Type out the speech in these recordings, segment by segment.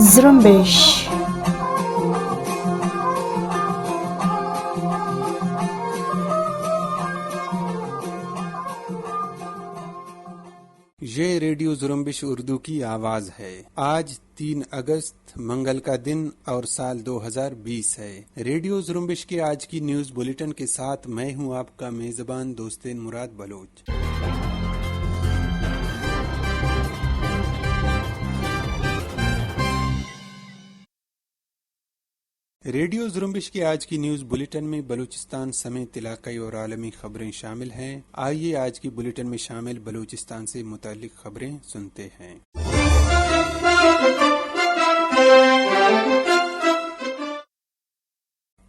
زرمبش. یہ ریڈیو زرمبش اردو کی آواز ہے۔ آج 3 اگست منگل کا دن اور سال 2020 ہے۔ ریڈیو زرمبش کے آج کی نیوز بلیٹن کے ساتھ میں ہوں آپ کا میزبان دوستین مراد بلوچ۔ ریڈیو زرمبش کی آج کی نیوز بلیٹن میں بلوچستان سمیت علاقائی اور عالمی خبریں شامل ہیں۔ آئیے آج کی بلیٹن میں شامل بلوچستان سے متعلق خبریں سنتے ہیں۔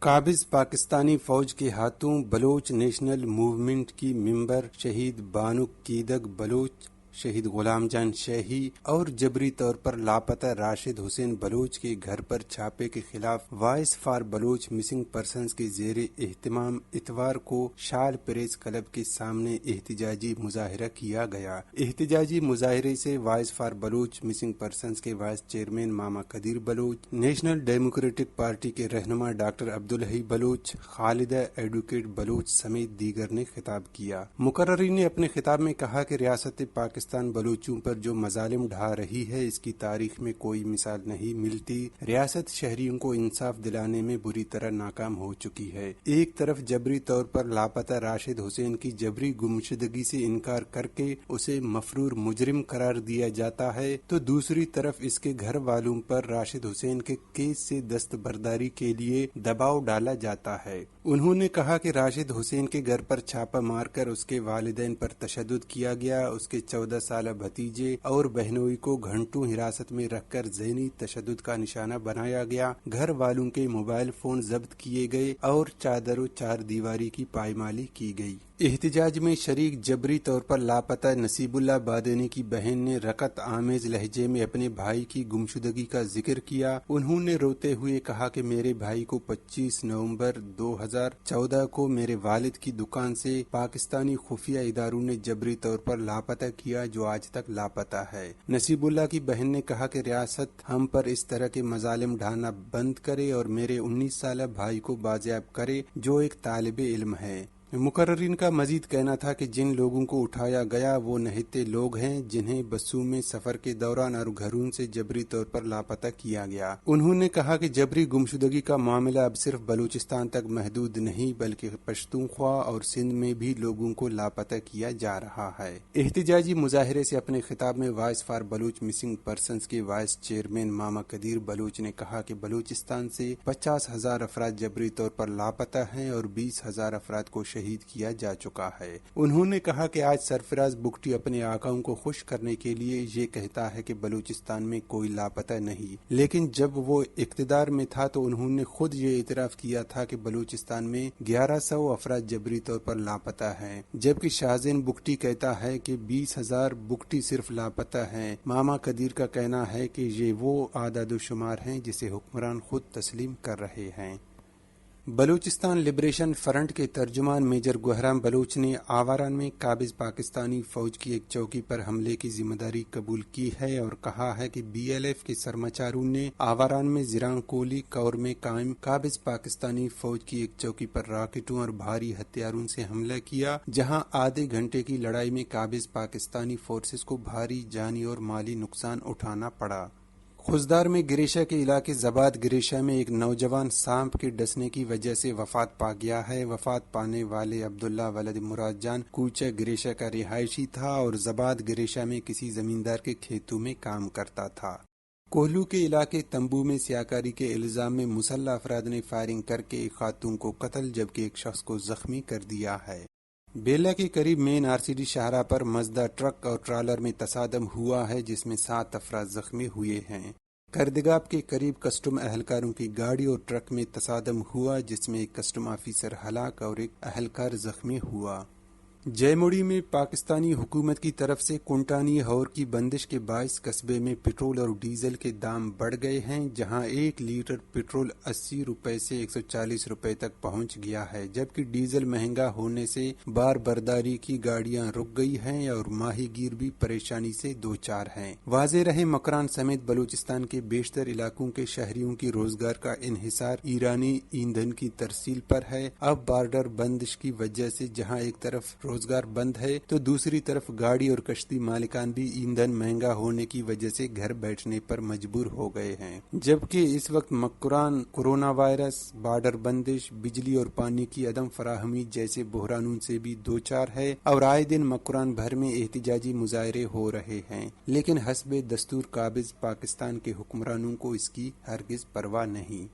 قابض پاکستانی فوج کے ہاتھوں بلوچ نیشنل موومنٹ کی ممبر شہید بانو کیدگ بلوچ، شہید غلام جان شیخی اور جبری طور پر لاپتہ راشد حسین بلوچ کے گھر پر چھاپے کے خلاف voice for Baloch missing persons کے زیر اہتمام اتوار کو شال پریس کلب کے سامنے احتجاجی مظاہرہ کیا گیا۔ احتجاجی مظاہرے سے voice for Baloch missing persons کے vice chairman Mama Qadeer Baloch, national democratic party کے رہنما ڈاکٹر عبدالحی بلوچ، خالدہ ایڈوکیٹ بلوچ سمیت دیگر نے خطاب کیا۔ مقررین نے اپنے خطاب میں کہا کہ ریاست پاکستان بلوچوں پر جو مظالم ڈھا رہی ہے اس کی تاریخ میں کوئی مثال نہیں ملتی۔ ریاست شہریوں کو انصاف دلانے میں بری طرح ناکام ہو چکی ہے۔ ایک طرف جبری طور پر لاپتہ راشد حسین کی جبری گمشدگی سے انکار کر کے اسے مفرور مجرم قرار دیا جاتا ہے تو دوسری طرف اس کے گھر والوں پر راشد حسین کے کیس سے دستبرداری کے لیے دباؤ ڈالا جاتا ہے۔ انہوں نے کہا کہ راشد حسین کے گھر پر چھاپہ مار کر اس کے والدین پر تشدد کیا گیا، اس کے 14 سالہ بھتیجے اور بہنوئی کو گھنٹوں حراست میں رکھ کر ذہنی تشدد کا نشانہ بنایا گیا، گھر والوں کے موبائل فون ضبط کیے گئے اور چادر و چار دیواری کی پائمالی کی گئی۔ احتجاج میں شریک جبری طور پر لاپتہ نصیب اللہ بادینی کی بہن نے رقت آمیز لہجے میں اپنے بھائی کی گمشدگی کا ذکر کیا۔ انہوں نے روتے ہوئے کہا کہ میرے بھائی کو 25 نومبر 2014 کو میرے والد کی دکان سے پاکستانی خفیہ اداروں نے جبری طور پر لاپتہ کیا جو آج تک لاپتہ ہے۔ نصیب اللہ کی بہن نے کہا کہ ریاست ہم پر اس طرح کے مظالم ڈھانا بند کرے اور میرے 19 سالہ بھائی کو بازیاب کرے جو ایک طالب علم ہے۔ مقررین کا مزید کہنا تھا کہ جن لوگوں کو اٹھایا گیا وہ نہتے لوگ ہیں جنہیں بسوں میں سفر کے دوران اور گھروں سے جبری طور پر لاپتہ کیا گیا۔ انہوں نے کہا کہ جبری گمشدگی کا معاملہ اب صرف بلوچستان تک محدود نہیں بلکہ پشتونخوا اور سندھ میں بھی لوگوں کو لاپتہ کیا جا رہا ہے۔ احتجاجی مظاہرے سے اپنے خطاب میں voice for Baloch missing persons کے وائس چیئرمین ماما قدیر بلوچ نے کہا کہ بلوچستان سے 50,000 افراد جبری طور پر لاپتہ ہیں اور 20,000 افراد کو شہید کیا جا چکا ہے۔ انہوں نے کہا کہ آج سرفراز بگٹی اپنے آقاؤں کو خوش کرنے کے لیے یہ کہتا ہے کہ بلوچستان میں کوئی لاپتہ نہیں، لیکن جب وہ اقتدار میں تھا تو انہوں نے خود یہ اعتراف کیا تھا کہ بلوچستان میں 1100 افراد جبری طور پر لاپتہ ہیں، جبکہ شاہزین بگٹی کہتا ہے کہ 20,000 بگٹی صرف لاپتہ ہیں۔ ماما قدیر کا کہنا ہے کہ یہ وہ اعداد و شمار ہیں جسے حکمران خود تسلیم کر رہے ہیں۔ بلوچستان لبریشن فرنٹ کے ترجمان میجر گوہرام بلوچ نے آواران میں قابض پاکستانی فوج کی ایک چوکی پر حملے کی ذمہ داری قبول کی ہے اور کہا ہے کہ BLF کے سرماچاروں نے آواران میں زران کولی کور میں قائم قابض پاکستانی فوج کی ایک چوکی پر راکٹوں اور بھاری ہتھیاروں سے حملہ کیا، جہاں آدھے گھنٹے کی لڑائی میں قابض پاکستانی فورسز کو بھاری جانی اور مالی نقصان اٹھانا پڑا۔ خوزدار میں گریشہ کے علاقے زباد گریشہ میں ایک نوجوان سانپ کے ڈسنے کی وجہ سے وفات پا گیا ہے۔ وفات پانے والے عبداللہ ولد مراد جان کوچہ گریشہ کا رہائشی تھا اور زباد گریشہ میں کسی زمیندار کے کھیتوں میں کام کرتا تھا۔ کوہلو کے علاقے تمبو میں سیاکاری کے الزام میں مسلح افراد نے فائرنگ کر کے ایک خاتون کو قتل جبکہ ایک شخص کو زخمی کر دیا ہے۔ بیلا کے قریب مین RCD شاہراہ پر مزدہ ٹرک اور ٹرالر میں تصادم ہوا ہے جس میں 7 افراد زخمی ہوئے ہیں۔ کردگاب کے قریب کسٹم اہلکاروں کی گاڑی اور ٹرک میں تصادم ہوا جس میں ایک کسٹم آفیسر ہلاک اور ایک اہلکار زخمی ہوا۔ جیموڑی میں پاکستانی حکومت کی طرف سے کنٹانی ہور کی بندش کے باعث قصبے میں پٹرول اور ڈیزل کے دام بڑھ گئے ہیں، جہاں 1 لیٹر پٹرول 80 روپے سے 140 روپے تک پہنچ گیا ہے، جبکہ ڈیزل مہنگا ہونے سے بار برداری کی گاڑیاں رک گئی ہیں اور ماہی گیر بھی پریشانی سے دوچار ہیں۔ واضح رہے مکران سمیت بلوچستان کے بیشتر علاقوں کے شہریوں کی روزگار کا انحصار ایرانی ایندھن کی ترسیل پر ہے۔ اب بارڈر بندش کی وجہ سے جہاں ایک طرف روزگار بند ہے تو دوسری طرف گاڑی اور کشتی مالکان بھی ایندھن مہنگا ہونے کی وجہ سے گھر بیٹھنے پر مجبور ہو گئے ہیں، جبکہ اس وقت مکران کورونا وائرس، بارڈر بندش، بجلی اور پانی کی عدم فراہمی جیسے بحرانوں سے بھی دوچار ہے اور آئے دن مکران بھر میں احتجاجی مظاہرے ہو رہے ہیں، لیکن حسب دستور قابض پاکستان کے حکمرانوں کو اس کی ہرگز پرواہ نہیں۔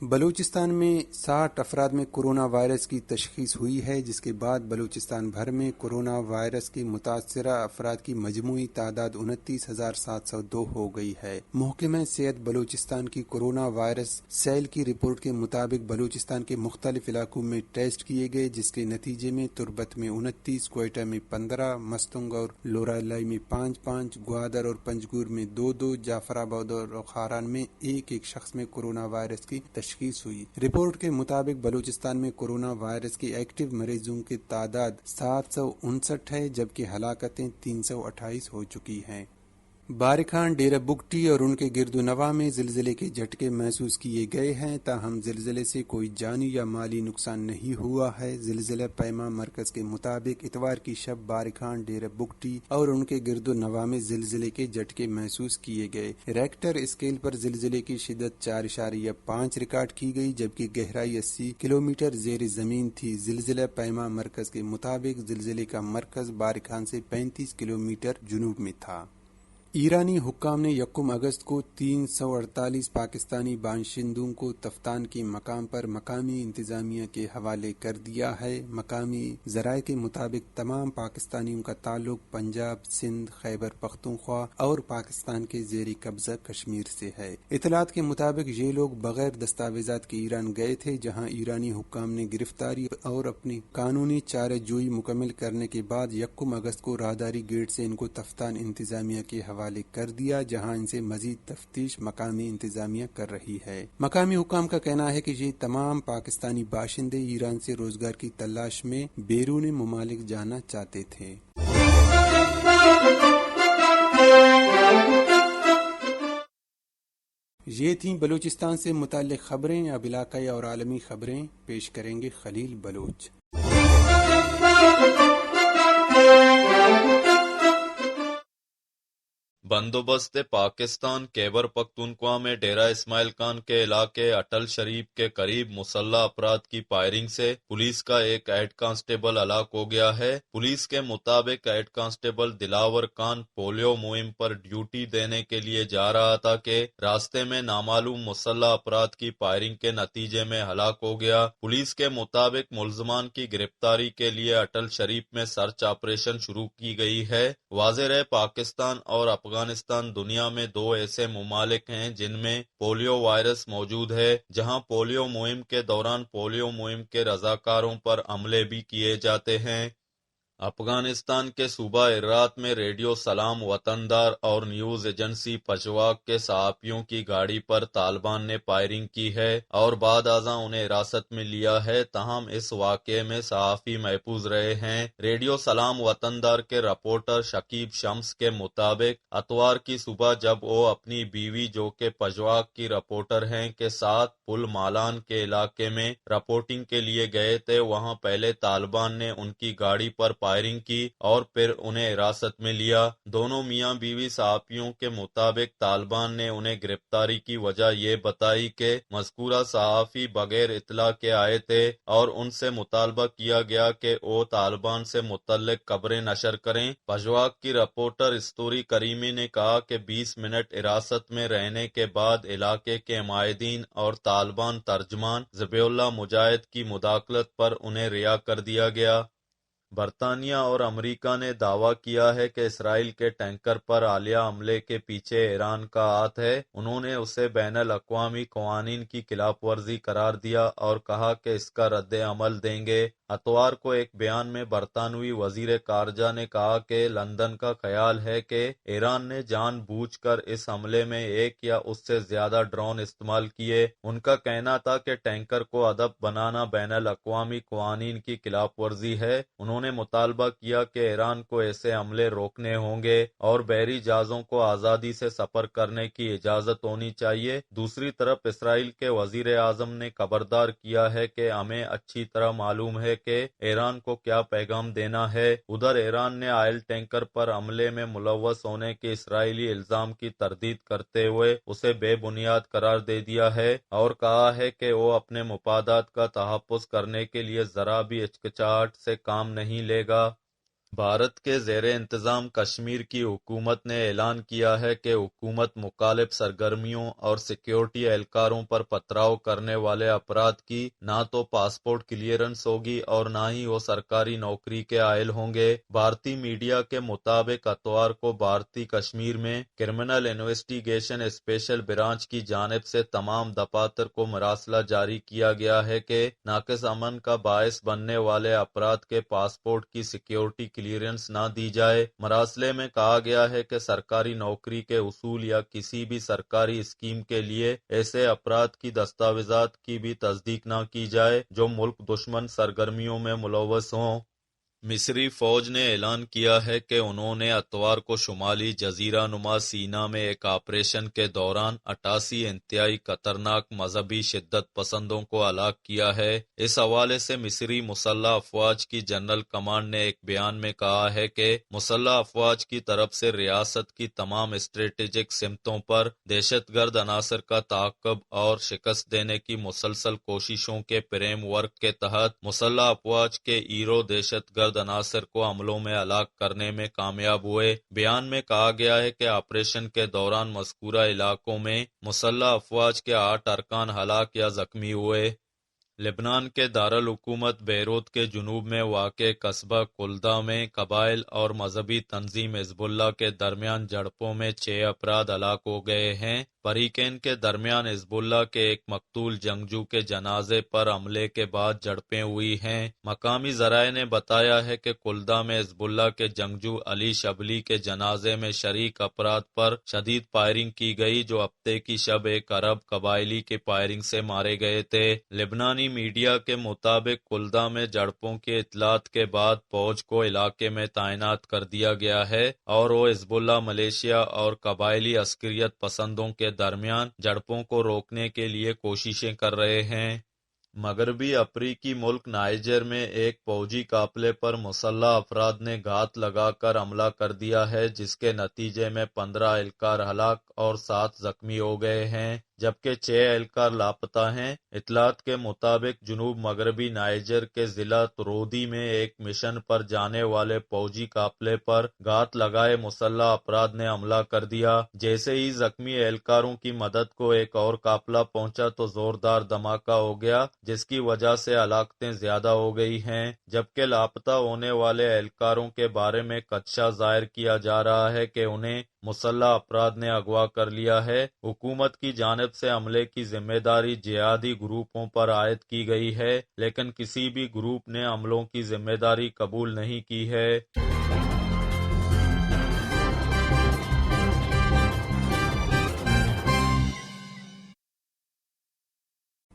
بلوچستان میں 60 افراد میں کورونا وائرس کی تشخیص ہوئی ہے، جس کے بعد بلوچستان بھر میں کورونا وائرس کے متاثرہ افراد کی مجموعی تعداد 29,702 ہو گئی ہے۔ محکمہ صحت بلوچستان کی کورونا وائرس سیل کی رپورٹ کے مطابق بلوچستان کے مختلف علاقوں میں ٹیسٹ کیے گئے، جس کے نتیجے میں تربت میں 29، کوئٹہ میں 15، مستنگ اور لورالائی میں 5، گوادر اور پنجگور میں 2، جعفر آباد اور خاران میں ایک شخص میں کورونا وائرس کی تشخیص ہوئی۔ رپورٹ کے مطابق بلوچستان میں کورونا وائرس کے ایکٹیو مریضوں کی تعداد 759 ہے، جبکہ ہلاکتیں 328 ہو چکی ہیں۔ بارکھان، ڈیرہ بگٹی اور ان کے گرد و نواح میں زلزلے کے جھٹکے محسوس کیے گئے ہیں، تاہم زلزلے سے کوئی جانی یا مالی نقصان نہیں ہوا ہے۔ زلزلہ پیما مرکز کے مطابق اتوار کی شب بارکھان، ڈیرہ بگٹی اور ان کے گرد و نواح میں زلزلے کے جھٹکے محسوس کیے گئے۔ ریکٹر اسکیل پر زلزلے کی شدت 4.5 ریکارڈ کی گئی، جبکہ گہرائی 80 کلومیٹر زیر زمین تھی۔ زلزلہ پیما مرکز کے مطابق زلزلے کا مرکز بارکھان سے 35 کلومیٹر جنوب میں تھا۔ ایرانی حکام نے 1 اگست کو 348 پاکستانی باشندوں کو تفتان کے مقام پر مقامی انتظامیہ کے حوالے کر دیا ہے۔ مقامی ذرائع کے مطابق تمام پاکستانیوں کا تعلق پنجاب، سندھ، خیبر پختونخوا اور پاکستان کے زیر قبضہ کشمیر سے ہے۔ اطلاعات کے مطابق یہ لوگ بغیر دستاویزات کے ایران گئے تھے، جہاں ایرانی حکام نے گرفتاری اور اپنی قانونی چارہ جوئی مکمل کرنے کے بعد 1 اگست کو راہداری گیٹ سے ان کو تفتان انتظامیہ کے حوالے کر دیا، جہاں ان سے مزید تفتیش مقامی انتظامیہ کر رہی ہے۔ مقامی حکام کا کہنا ہے کہ یہ تمام پاکستانی باشندے ایران سے روزگار کی تلاش میں بیرون ممالک جانا چاہتے تھے۔ یہ تھیں بلوچستان سے متعلق خبریں۔ اب علاقائی اور عالمی خبریں پیش کریں گے خلیل بلوچ۔ بندوبست پاکستان خیبر پختونخوا میں ڈیرہ اسماعیل خان کے علاقے اٹل شریف کے قریب مسلح افراد کی فائرنگ سے پولیس کا ایک ہیڈ کانسٹیبل ہلاک ہو گیا ہے۔ پولیس کے مطابق head constable Dilawar Khan polio مہم پر ڈیوٹی دینے کے لیے جا رہا تھا کہ راستے میں نامعلوم مسلح افراد کی فائرنگ کے نتیجے میں ہلاک ہو گیا۔ پولیس کے مطابق ملزمان کی گرفتاری کے لیے اٹل شریف میں سرچ آپریشن شروع کی گئی ہے۔ واضح رہے پاکستان اور افغانستان دنیا میں 2 ایسے ممالک ہیں جن میں پولیو وائرس موجود ہے، جہاں پولیو مہم کے دوران پولیو مہم کے رضاکاروں پر حملے بھی کیے جاتے ہیں۔ افغانستان کے صوبہ ہرات میں ریڈیو سلام وطندار اور نیوز ایجنسی پشواک کے صحافیوں کی گاڑی پر طالبان نے فائرنگ کی ہے اور بعد ازاں انہیں حراست میں لیا ہے، تاہم اس واقعے میں صحافی محفوظ رہے ہیں۔ ریڈیو سلام وطندار کے رپورٹر شکیب شمس کے مطابق اتوار کی صبح جب وہ اپنی بیوی جو کہ پشواک کی رپورٹر ہیں کے ساتھ پل مالان کے علاقے میں رپورٹنگ کے لیے گئے تھے، وہاں پہلے طالبان نے ان کی گاڑی پر فائرنگ کی اور پھر انہیں حراست میں لیا۔ دونوں میاں بیوی صحافیوں کے مطابق طالبان نے انہیں گرفتاری کی وجہ یہ بتائی کہ مذکورہ صحافی بغیر اطلاع کے آئے تھے اور ان سے مطالبہ کیا گیا کہ وہ طالبان سے متعلق خبریں نشر کریں۔ پشواک کی رپورٹر استوری کریمی نے کہا کہ 20 منٹ حراست میں رہنے کے بعد علاقے کے مائدین اور طالبان ترجمان ذبیح اللہ مجاہد کی مداخلت پر انہیں رہا کر دیا گیا۔ برطانیہ اور امریکہ نے دعویٰ کیا ہے کہ اسرائیل کے ٹینکر پر حالیہ حملے کے پیچھے ایران کا ہاتھ ہے۔ انہوں نے اسے بین الاقوامی قوانین کی خلاف ورزی قرار دیا اور کہا کہ اس کا رد عمل دیں گے۔ اتوار کو ایک بیان میں برطانوی وزیر خارجہ نے کہا کہ لندن کا خیال ہے کہ ایران نے جان بوجھ کر اس حملے میں ایک یا اس سے زیادہ ڈرون استعمال کیے۔ ان کا کہنا تھا کہ ٹینکر کو ادب بنانا بین الاقوامی قوانین کی خلاف ورزی ہے۔ انہوں نے مطالبہ کیا کہ ایران کو ایسے حملے روکنے ہوں گے اور بحری جہازوں کو آزادی سے سفر کرنے کی اجازت ہونی چاہیے۔ دوسری طرف اسرائیل کے وزیر اعظم نے خبردار کیا ہے کہ ہمیں اچھی طرح معلوم ہے کہ ایران کو کیا پیغام دینا ہے۔ ادھر ایران نے آئل ٹینکر پر حملے میں ملوث ہونے کے اسرائیلی الزام کی تردید کرتے ہوئے اسے بے بنیاد قرار دے دیا ہے اور کہا ہے کہ وہ اپنے مفادات کا تحفظ کرنے کے لیے ذرا بھی ہچکچاہٹ سے کام نہیں لے گا۔ بھارت کے زیر انتظام کشمیر کی حکومت نے اعلان کیا ہے کہ حکومت مخالف سرگرمیوں اور سیکیورٹی اہلکاروں پر پتھراؤ کرنے والے افراد کی نہ تو پاسپورٹ کلیئرنس ہوگی اور نہ ہی وہ سرکاری نوکری کے اہل ہوں گے۔ بھارتی میڈیا کے مطابق اتوار کو بھارتی کشمیر میں کرمنل انویسٹیگیشن اسپیشل برانچ کی جانب سے تمام دفاتر کو مراسلہ جاری کیا گیا ہے کہ ناقص امن کا باعث بننے والے افراد کے پاسپورٹ کی سیکیورٹی کلیئرنس نہ دی جائے۔ مراسلے میں کہا گیا ہے کہ سرکاری نوکری کے حصول یا کسی بھی سرکاری اسکیم کے لیے ایسے افراد کی دستاویزات کی بھی تصدیق نہ کی جائے جو ملک دشمن سرگرمیوں میں ملوث ہوں۔ مصری فوج نے اعلان کیا ہے کہ انہوں نے اتوار کو شمالی جزیرہ نما سینا میں ایک آپریشن کے دوران 88 انتہائی خطرناک مذہبی شدت پسندوں کو ہلاک کیا ہے۔ اس حوالے سے مصری مسلح افواج کی جنرل کمانڈ نے ایک بیان میں کہا ہے کہ مسلح افواج کی طرف سے ریاست کی تمام اسٹریٹجک سمتوں پر دہشت گرد عناصر کا تعاقب اور شکست دینے کی مسلسل کوششوں کے فریم ورک کے تحت مسلح افواج کے ایرو دہشت گرد عناصر کو حملوں میں ہلاک کرنے میں کامیاب ہوئے۔ بیان میں کہا گیا ہے کہ آپریشن کے دوران مذکورہ علاقوں میں مسلح افواج کے 8 ارکان ہلاک یا زخمی ہوئے۔ لبنان کے دارالحکومت بیروت کے جنوب میں واقع قصبہ کلدا میں قبائل اور مذہبی تنظیم حزب اللہ کے درمیان جھڑپوں میں 6 افراد ہلاک ہو گئے ہیں۔ فریقین کے درمیان حزب اللہ کے ایک مقتول جنگجو کے جنازے پر حملے کے بعد جھڑپیں ہوئی ہیں۔ مقامی ذرائع نے بتایا ہے کہ کلدا میں حزب اللہ کے جنگجو علی شبلی کے جنازے میں شریک افراد پر شدید فائرنگ کی گئی جو ہفتے کی شب ایک عرب قبائلی کی فائرنگ سے مارے گئے تھے۔ لبنانی میڈیا کے مطابق کلدا میں جھڑپوں کی اطلاعات کے بعد فوج کو علاقے میں تعینات کر دیا گیا ہے اور وہ حزب اللہ ملیشیا اور قبائلی عسکریت پسندوں کے درمیان جھڑپوں کو روکنے کے لیے کوششیں کر رہے ہیں۔ مغربی افریقی ملک نائجر میں ایک فوجی قافلے پر مسلح افراد نے گھات لگا کر حملہ کر دیا ہے جس کے نتیجے میں 15 اہلکار ہلاک اور 7 زخمی ہو گئے ہیں جبکہ 6 اہلکار لاپتہ ہیں۔ اطلاعات کے مطابق جنوب مغربی نائجر کے ضلع ترودی میں ایک مشن پر جانے والے فوجی قافلے پر گھات لگائے مسلح افراد نے حملہ کر دیا۔ جیسے ہی زخمی اہلکاروں کی مدد کو ایک اور قافلہ پہنچا تو زوردار دھماکہ ہو گیا جس کی وجہ سے ہلاکتیں زیادہ ہو گئی ہیں جبکہ لاپتہ ہونے والے اہلکاروں کے بارے میں خدشہ ظاہر کیا جا رہا ہے کہ انہیں مسلح افراد نے اغوا کر لیا ہے۔ حکومت کی جانب سے حملے کی ذمہ داری جہادی گروپوں پر عائد کی گئی ہے لیکن کسی بھی گروپ نے حملوں کی ذمہ داری قبول نہیں کی ہے۔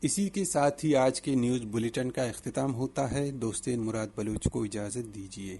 اسی کے ساتھ ہی آج کے نیوز بلیٹن کا اختتام ہوتا ہے۔ دوستین مراد بلوچ کو اجازت دیجیے۔